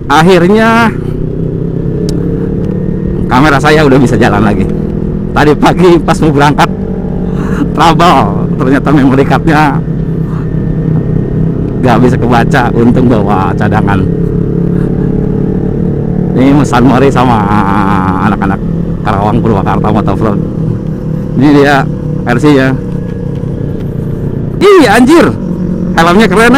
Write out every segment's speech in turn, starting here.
Akhirnya kamera saya udah bisa jalan lagi. Tadi pagi pas mau berangkat trouble, ternyata memory cardnya gak bisa kebaca. Untung bawa cadangan. Ini San Mori sama anak-anak Karawang Purwakarta Motovlog. Ini dia versinya. Ih anjir, helmnya keren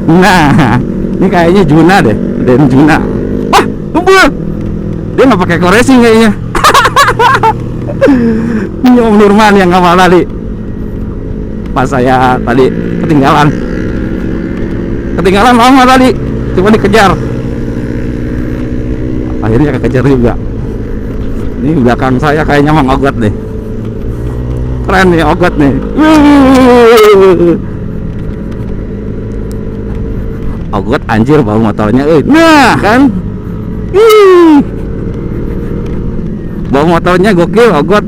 Nah, ini kayaknya Juna deh, Den Juna. Wah, tunggu, dia nggak pakai koresing kayaknya. Ini Om Nurman yang ngawal tadi. Pas saya tadi ketinggalan lama tadi, cuma dikejar. Akhirnya kekejar juga. Ini belakang saya kayaknya Mang Ogot deh. Keren nih Ogot nih. Ogot anjir bawa motornya nah kan. Bawa motornya gokil Ogot.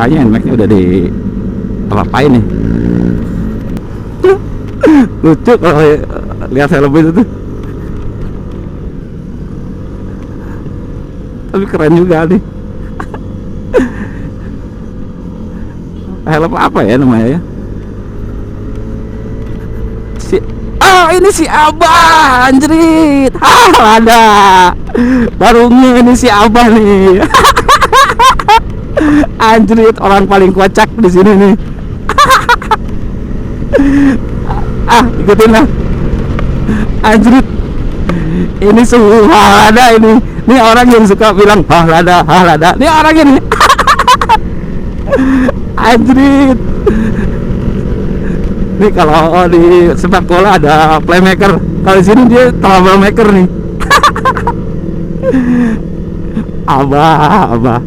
Kayaknya NMAX-nya udah di apain nih. Lucu kalau lihat helm itu tuh. Tapi keren juga nih. Helm apa ya namanya ya? Ini si Abah anjrit. Ada barunya ini si Abah nih. Anjrit, orang paling kocak di sini nih. Ikutin lah. Anjrit. Ini sungguh ada ini. Ini orang yang suka bilang halada. Ini orang ini. Anjrit. Ini kalau di sepak bola ada playmaker, kalau di sini dia troublemaker nih. Abah.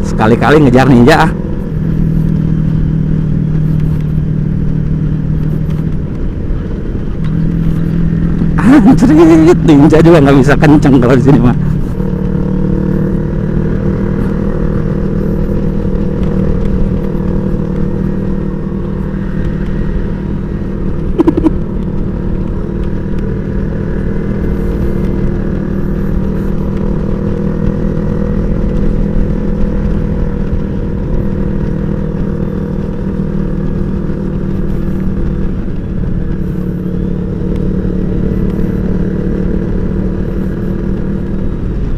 Sekali-kali ngejar ninja. Anjrit, ninja juga nggak bisa kenceng kalau di sini mah.